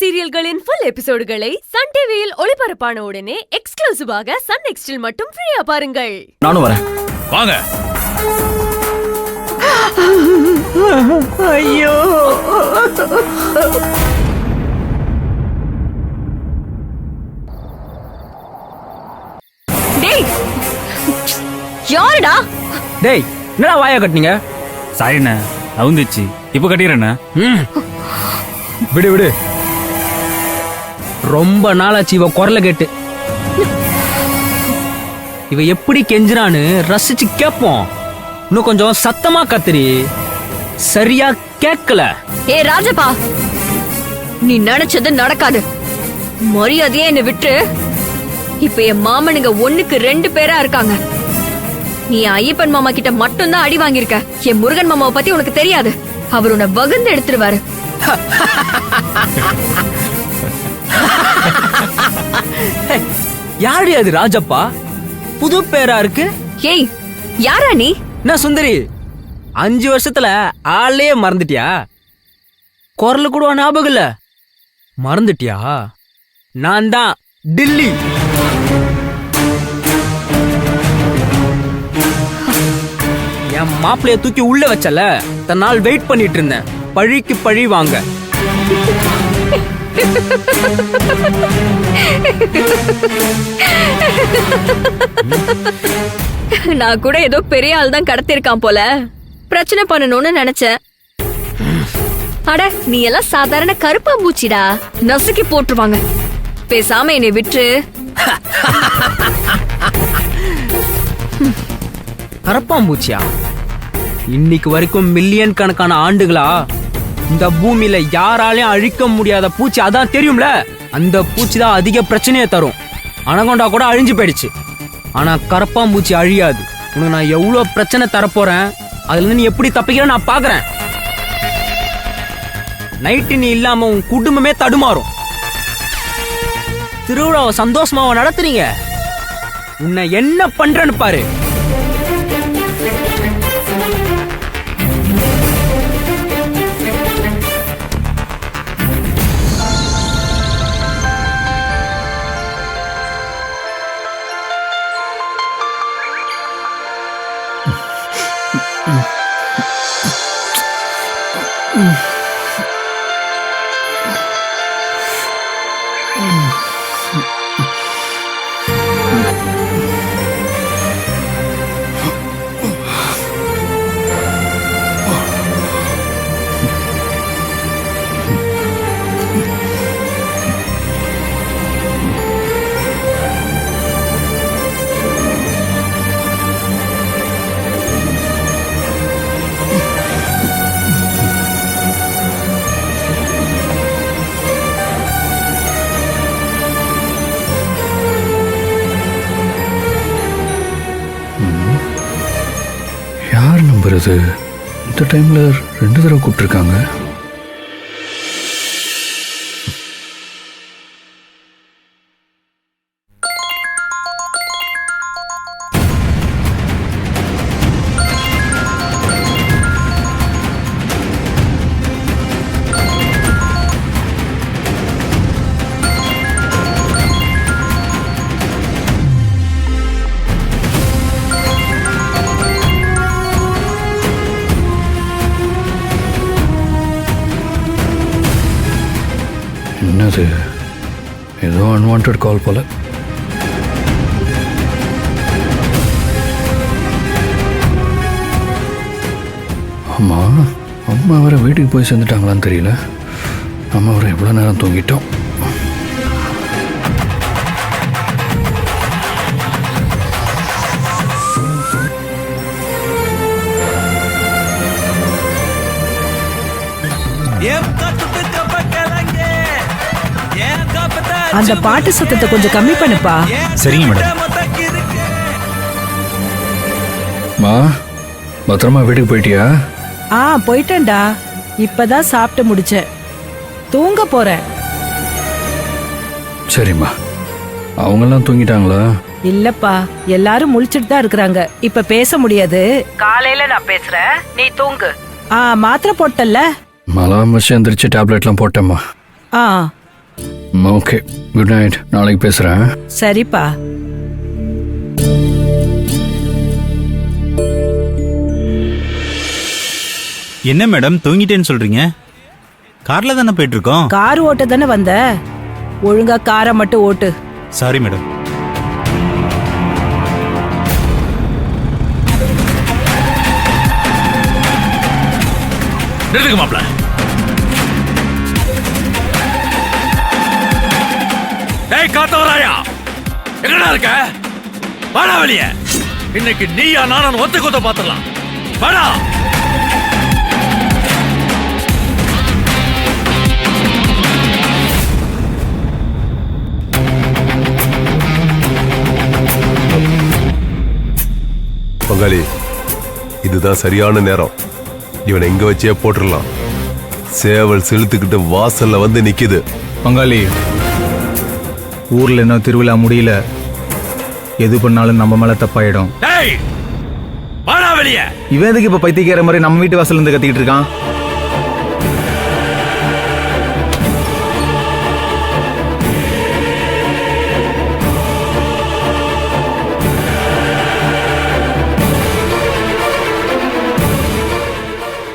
சீரியல்களின் full எபிசோடுகளை Sun டிவியில் ஒளிபரப்பான உடனே எக்ஸ்க்ளூசிவாக சன் நெக்ஸ்டில் மட்டும் ஃப்ரீயா பாருங்கள். நானும் வரேன். வாங்க. ஐயோ, டேய் யாருடா? டேய் என்னடா வாயா கட்டினீங்க? சாரிண்ணே, அவுந்துச்சு. இப்ப கட்டிடுறேண்ணே. விடு விடு, ரொம்ப நாளாச்சு இவ குரல கேட்டு. இவ எப்படி கெஞ்சிரான்னு ரசிச்சு கேப்போம். இன்னும் கொஞ்சம் சத்தமா கத்துரி, சரியா கேட்கல. ஏ ராஜப்பா, நீ நினைச்சது நடக்காது. மரியாதையே என்ன விட்டு. இப்ப என் மாமனுங்க 1க்கு 2 பேரா இருக்காங்க. நீ ஐயப்பன் மாமா கிட்ட மட்டும்தான் அடி வாங்கியிருக்க. என் முருகன் மாமாவை பத்தி உனக்கு தெரியாது. அவர் உன்னை வகுந்து எடுத்துருவாரு. யாரு அது ராஜப்பா? புது பேரா இருக்கு. ஏய் யாரா நீ? நான் சுந்தரி. 5 வருஷத்துல ஆளையே மறந்துட்டியா? குரல் கூட ஞாபகம் இல்ல, மறந்துட்டியா? நான் தான் டில்லி. என் மாப்பிளைய தூக்கி உள்ள வச்சல, தன்னால் வெயிட் பண்ணிட்டு இருந்தேன். பழிக்கு பழி வாங்க. நான் கூட ஏதோ பெரிய ஆள் தான் கடத்திருக்கான் போல, பிரச்சனை பண்ணணும்னு நினைச்சேன். அட நீ எல்லாம் சாதாரண கருப்பாம்பூச்சிடா, நசுக்கி போட்டுருவாங்க. பேசாம என்னை விட்டு. கரப்பாம்பூச்சியா? இன்னைக்கு வரைக்கும் மில்லியன் கணக்கான ஆண்டுகளா இந்த பூமியில யாராலையும் அழிக்க முடியாத பூச்சி அதான் தெரியும்ல. அந்த பூச்சி தான் அதிக பிரச்சனையை தரும். அனகொண்டா கூட அழிஞ்சு போயிடுச்சு. ஆனா கரப்பாம்பூச்சி அழியாது. உனக்கு நான் எவ்வளவு பிரச்சனை தரப்போறேன், அதுல இருந்து நீ எப்படி தப்பிக்கிற நான் பாக்குறேன். நைட்டு நீ இல்லாம உன் குடும்பமே தடுமாறும். திருவிழாவை சந்தோஷமாவ நடத்துறீங்க, உன்னை என்ன பண்றேன்னு பாரு. யார் நம்பர் இது? இந்த டைம்ல 2 தடவை கூப்பிட்டுருக்காங்க. என்னது, ஏதோ அன்வான்ட் கால் போல. ஆமா, அம்மா வர வீட்டுக்கு போய் சேர்ந்துட்டாங்களான்னு தெரியல. நம்ம வர எவ்வளோ நேரம் தூங்கிட்டோம். அந்த பாட்டு சத்தத்தை கொஞ்சம் கம்மி பண்ணுப்பா. சரிங்க மேடம். மா, பத்திரமா வீட்டுக்கு போயிட்டியா? போயிட்டேன்டா. இப்பதான் சாப்பிட்டு முடிச்சேன், தூங்க போறேன். சரிம்மா. அவங்கெல்லாம் தூங்கிட்டாங்களா? இல்லப்பா, எல்லாரும் முழிச்சிட்டு தான் இருக்கிறாங்க. இப்ப பேச முடியாது, காலையில நான் பேசுறேன், நீ தூங்கு. மாத்திரை போட்டல்ல? மலாம் வச்சு எந்திரிச்சு டேப்லெட்லாம் போட்டேம்மா. Okay, good night. நாளைக்கு பேசுகிறேன். சரிப்பா. என்ன மேடம் தூங்கிட்டேன்னு சொல்றீங்க? கார்ல தானே போயிட்டு இருக்கோம். கார் ஓட்ட தானே வந்த, ஒழுங்கா காரை மட்டும் ஓட்டு. Sorry madam. நிறுத்துக்க மாப்ள. டேய் காத்தவராயா, எங்கடா இருக்க? வாடா வெளிய. இன்னைக்கு நீயா நானும் ஒத்து கொத்த பாத்துடலாம். வாடா. பங்காளி, இதுதான் சரியான நேரம். இவனை எங்க வச்சே போட்டுடலாம். சேவல் செலுத்துக்கிட்டு வாசல்ல வந்து நிக்குது. பங்காளி, ஊர்ல இன்னும் திருவிழா முடியல. எது பண்ணாலும் நம்ம மேல தப்பாயிடும். டேய் வாடா வெளிய. இவன் எதுக்கு இப்ப பைத்தியக்கார மாதிரி நம்ம வீட்டு வாசல்ல இருந்து கத்திக்கிட்டு இருக்கான்?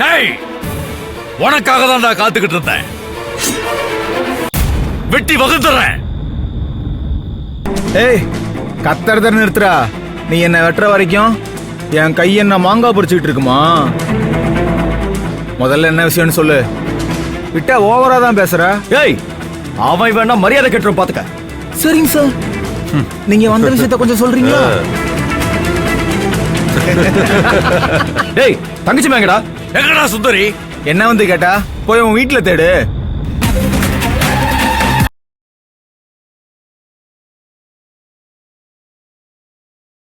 டேய் உனக்காக தான் நான் காத்துக்கிட்டு இருந்தேன். வெட்டி வகுத்துறேன். ஏய், கத்தறத நிறுத்துறா. நீ என்ன வெட்டுற வரைக்கும் என் கை என்ன மாங்காய் பொறிச்சுக்கிட்டு இருக்குமா? முதல்ல என்ன விஷயம்னு சொல்லு. விட்டா ஓவரா தான் பேசுற. ஏய், அவன் வேணா மரியாதை கட்டுறோம் பாத்துக்க. சரிங்க சார், நீங்க வந்த விஷயத்த கொஞ்சம் சொல்றீங்களா? டேய், தங்கச்சி மேங்கடா. எங்கடா சுந்தரி? என்ன வந்து கேட்டா போய் உன் வீட்டுல தேடு.